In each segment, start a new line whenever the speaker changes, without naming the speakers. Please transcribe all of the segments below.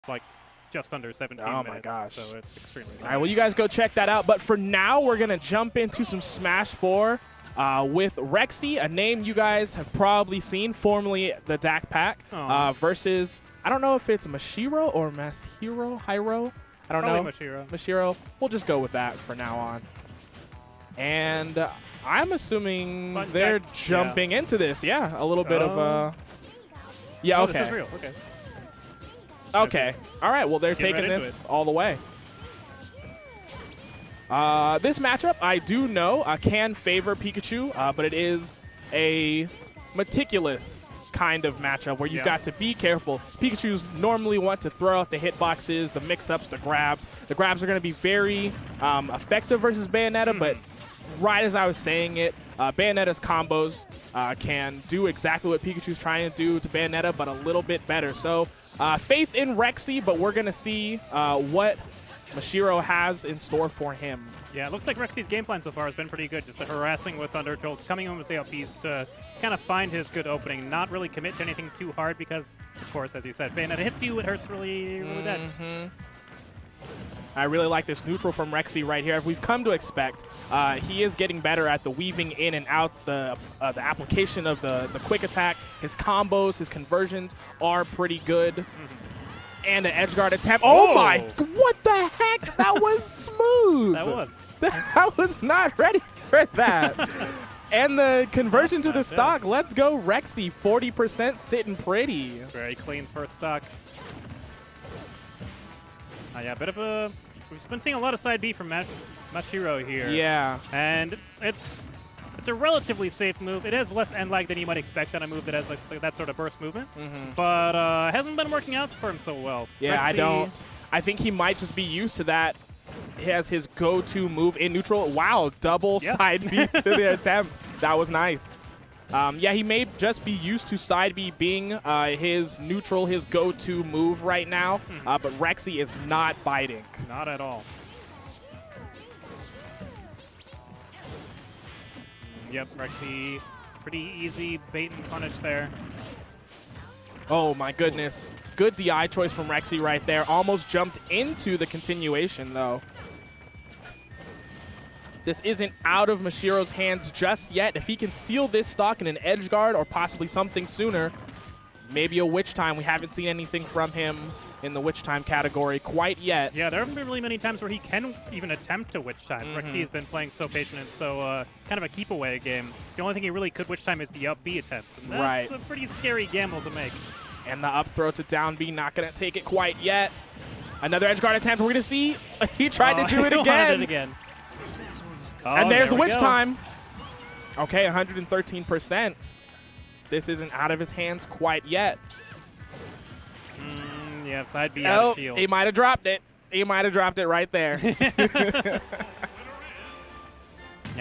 It's like just under 17
oh
minutes.
My gosh.
So it's extremely
All right, well, you guys go check that out. But for now, we're going to jump into some Smash 4 with ReQzee, a name you guys have probably seen, formerly the DAC Pack, versus, I don't know if it's Mashiro or Mashiro, Hyro. I don't know.
Mashiro.
Mashiro. We'll just go with that for now on. And I'm assuming they're jumping into this. Yeah, a little bit of yeah, okay.
This is real. Okay.
Okay. All right. Well, they're taking this all the way. This matchup, I do know, can favor Pikachu, but it is a meticulous kind of matchup where you've got to be careful. Pikachus normally want to throw out the hitboxes, the mix-ups, the grabs. The grabs are going to be very effective versus Bayonetta, but right as I was saying it, Bayonetta's combos can do exactly what Pikachu's trying to do to Bayonetta, but a little bit better. So faith in ReQzee, but we're going to see what Mashiro has in store for him.
Yeah, it looks like ReQzee's game plan so far has been pretty good. Just the harassing with Thunder Jolts, coming in with the LPs to kind of find his good opening, not really commit to anything too hard because, of course, as you said, Bayonetta hits you, it hurts really, really bad.
I really like this neutral from ReQzee right here. As we've come to expect, he is getting better at the weaving in and out, the application of the quick attack. His combos, his conversions are pretty good. And an edge guard attempt. Oh my, what the heck? That was smooth.
That was.
I was not ready for that. And the conversion to the stock. Let's go ReQzee, 40% sitting pretty.
Very clean first stock. Yeah, a bit of a... We've been seeing a lot of side B from Mashiro here.
Yeah.
And it's a relatively safe move. It has less end lag than you might expect on a move that has like that sort of burst movement. But hasn't been working out for him so well.
Yeah, ReQzee, I think he might just be used to that. He has his go-to move in neutral. Wow, double side B to the attempt. That was nice. Yeah, he may just be used to side B being his neutral, his go-to move right now. But ReQzee is not biting.
Not at all. Yep, ReQzee, pretty easy bait and punish there.
Oh my goodness. Good DI choice from ReQzee right there. Almost jumped into the continuation though. This isn't out of Mashiro's hands just yet. If he can seal this stock in an edge guard or possibly something sooner, maybe a witch time. We haven't seen anything from him in the witch time category quite yet.
Yeah, there haven't been really many times where he can even attempt to witch time. ReQzee has been playing so patient and so kind of a keep away game. The only thing he really could witch time is the up B attempts. And that's a pretty scary gamble to make.
And the up throw to down B, not going to take it quite yet. Another edge guard attempt. We're going to see. He tried to do it again. And there's the witch time. Okay, 113%. This isn't out of his hands quite yet.
Yeah, side B out of shield.
He might have dropped it. He might have dropped it right there.
Yeah,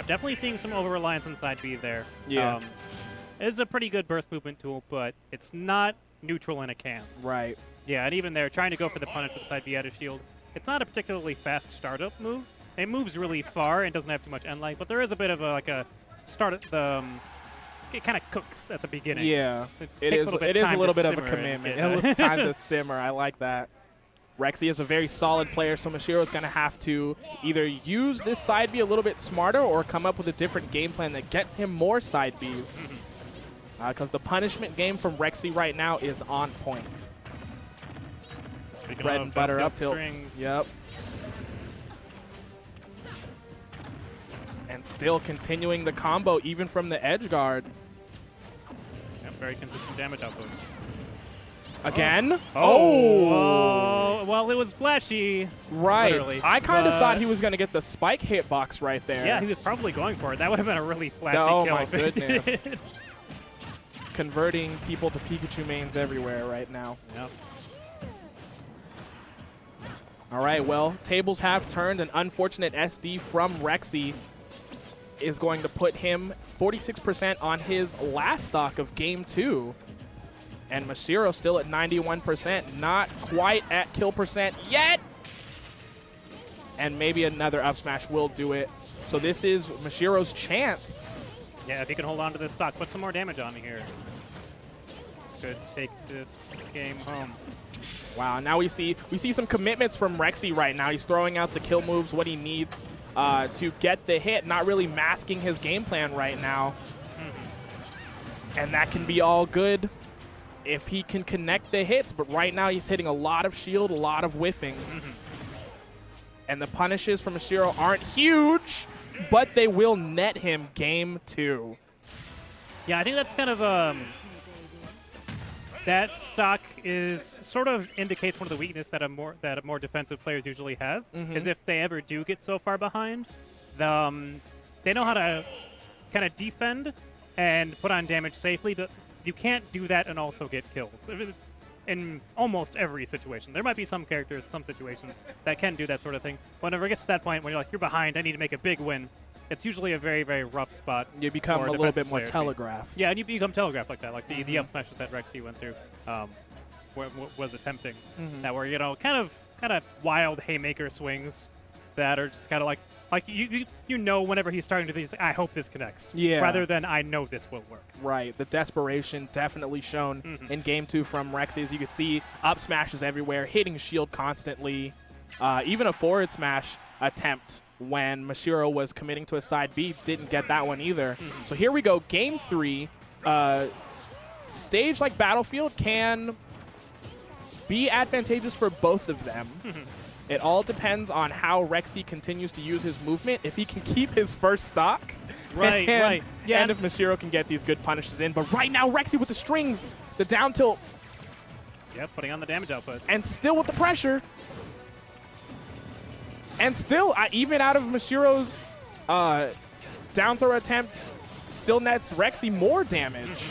definitely seeing some over-reliance on side B there.
Yeah.
It is a pretty good burst movement tool, but it's not neutral in a can.
Right.
Yeah, and even there, trying to go for the punish with side B out of shield, it's not a particularly fast startup move. It moves really far and doesn't have too much end lag, but there is a bit of a start at the it kind of cooks at the beginning.
Yeah, it is a little bit of a commitment. A little time to simmer. I like that. ReQzee is a very solid player, so Mashiro is going to have to either use this side B a little bit smarter or come up with a different game plan that gets him more side Bs. Because the punishment game from ReQzee right now is on point. Bread and butter up tilts. Yep. And still continuing the combo even from the edge guard.
Yep, very consistent damage output.
Again?
Well, it was flashy.
Right.
Literally,
I kind of thought he was going to get the spike hitbox right there.
Yeah, he was probably going for it. That would have been a really flashy kill.
Oh my goodness. Converting people to Pikachu mains everywhere right now.
Yep.
All right, well, tables have turned. An unfortunate SD from ReQzee is going to put him 46% on his last stock of Game 2. And Mashiro still at 91%, not quite at kill percent yet. And maybe another up smash will do it. So this is Mashiro's chance.
Yeah, if he can hold on to this stock, put some more damage on here. could take this game home.
Wow, now we see some commitments from ReQzee right now. He's throwing out the kill moves, what he needs to get the hit, not really masking his game plan right now. And that can be all good if he can connect the hits, but right now he's hitting a lot of shield, a lot of whiffing. And the punishes from Mashiro aren't huge, but they will net him game 2.
Yeah, I think that's kind of that stock is sort of indicates one of the weaknesses that more defensive players usually have is if they ever do get so far behind, they know how to kind of defend and put on damage safely, but you can't do that and also get kills in almost every situation. There might be some characters, some situations that can do that sort of thing. Whenever it gets to that point when you're like, you're behind, I need to make a big win, it's usually a very, very rough spot.
You become a little bit more telegraphed.
Yeah, and you become telegraphed like that, like the up smashes that ReQzee went through was attempting. That were, you know, kind of wild haymaker swings that are just kind of like you know whenever he's starting to do these, I hope this connects.
Yeah.
Rather than I know this will work.
Right. The desperation definitely shown in game 2 from ReQzee. As you can see, up smashes everywhere, hitting shield constantly. Even a forward smash attempt when Mashiro was committing to a side B didn't get that one either. So here we go. Game 3. Stage like Battlefield can be advantageous for both of them. It all depends on how ReQzee continues to use his movement. If he can keep his first stock.
Right, right. Yeah,
and if Mashiro can get these good punishes in. But right now, ReQzee with the strings, the down tilt.
Yeah, putting on the damage output.
And still with the pressure. And still, even out of Mashiro's down throw attempt, still nets ReQzee more damage.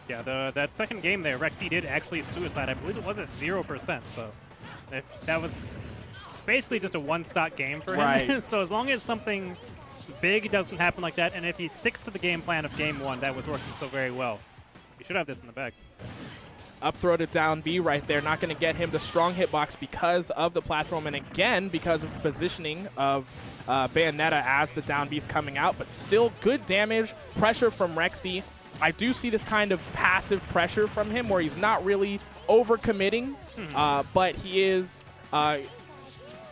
Yeah, that second game there, ReQzee did actually suicide. I believe it was at 0%, so that was basically just a one-stock game for him.
Right.
So as long as something big doesn't happen like that, and if he sticks to the game plan of game 1 that was working so very well, he should have this in the bag.
Up throw to down B right there, not going to get him the strong hitbox because of the platform, and again, because of the positioning of Bayonetta as the down B's coming out, but still good damage, pressure from ReQzee. I do see this kind of passive pressure from him where he's not really overcommitting, but he is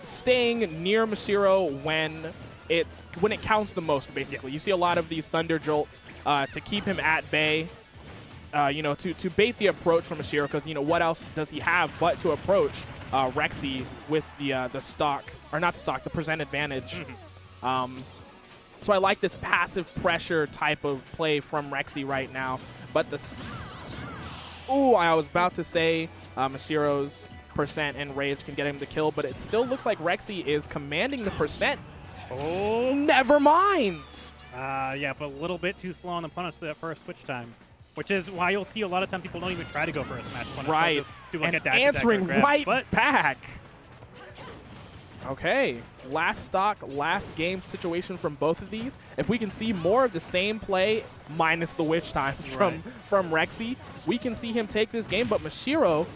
staying near Mashiro when it counts the most, basically. Yes. You see a lot of these Thunder Jolts to keep him at bay, you know, to bait the approach from Mashiro, because, you know, what else does he have but to approach ReQzee with the stock, or not the stock, the percent advantage. So I like this passive pressure type of play from ReQzee right now. But I was about to say Mashiro's percent and rage can get him the kill, but it still looks like ReQzee is commanding the percent. Oh, never mind.
Yeah, but a little bit too slow on the punish that first switch time, which is why you'll see a lot of time people don't even try to go for a smash punish.
Right,
just do like
and
a dash
answering
grab,
right back. Okay, last stock, last game situation from both of these. If we can see more of the same play, minus the witch time from ReQzee, we can see him take this game. But Mashiro,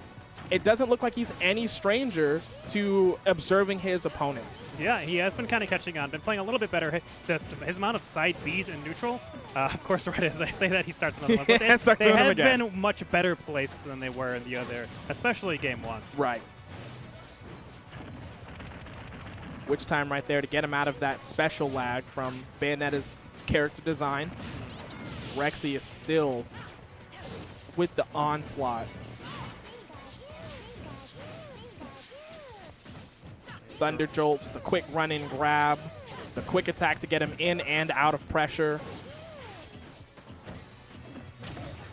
it doesn't look like he's any stranger to observing his opponent.
Yeah, he has been kind of catching on, been playing a little bit better. His amount of side Bs in neutral, of course, right as I say that, he starts another one. But they have been much better placed than they were in the other, especially game 1.
Right. Witch time right there to get him out of that special lag from Bayonetta's character design. ReQzee is still with the onslaught. Thunder Jolts, the quick run-in grab, the quick attack to get him in and out of pressure.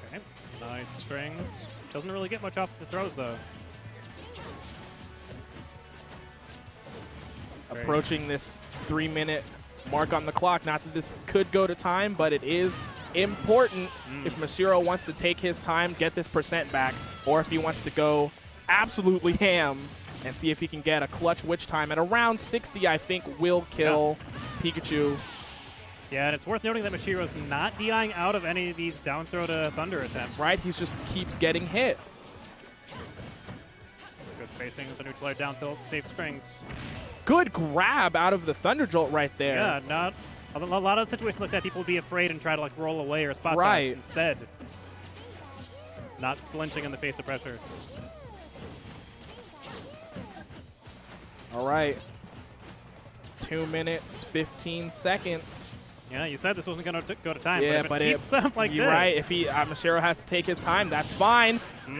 Okay, nice strings. Doesn't really get much off the throws, though.
Approaching this 3-minute mark on the clock. Not that this could go to time, but it is important if Mashiro wants to take his time, get this percent back, or if he wants to go absolutely ham and see if he can get a clutch witch time at around 60, I think will kill Pikachu.
Yeah, and it's worth noting that Mashiro's not DIing out of any of these down throw to Thunder attempts.
Right, he just keeps getting hit.
Good spacing with the neutral air down tilt, save strings.
Good grab out of the Thunder Jolt right there.
Yeah, A lot of situations like that, people would be afraid and try to like roll away or spot
Right.
dodge instead. Not flinching in the face of pressure.
All right. 2 minutes, 15 seconds.
Yeah, you said this wasn't going to go to time.
Yeah,
but
but
if it keeps up like
you're
this.
right. If Mashiro has to take his time, that's fine.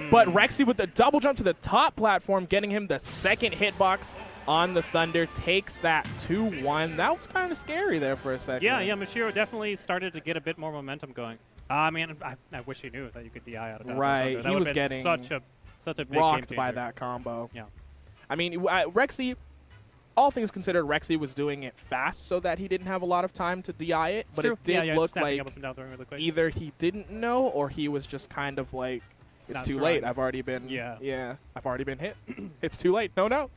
But ReQzee with the double jump to the top platform, getting him the second hitbox on the Thunder, takes that 2-1. That was kind of scary there for a second.
Yeah, Mashiro definitely started to get a bit more momentum going. I mean, I wish he knew that you could DI out of that.
Right,
That
he was
would've been
getting
such a big
rocked
game
by
changer.
that combo.
Yeah.
I mean, ReQzee, all things considered, ReQzee was doing it fast so that he didn't have a lot of time to DI it. But
True.
it did
yeah,
look
snapping
like
up and down throwing really quick.
either he didn't know or he was just kind of like, it's
Not
too
trying.
late. I've already been,
Yeah.
I've already been hit. It's too late. No.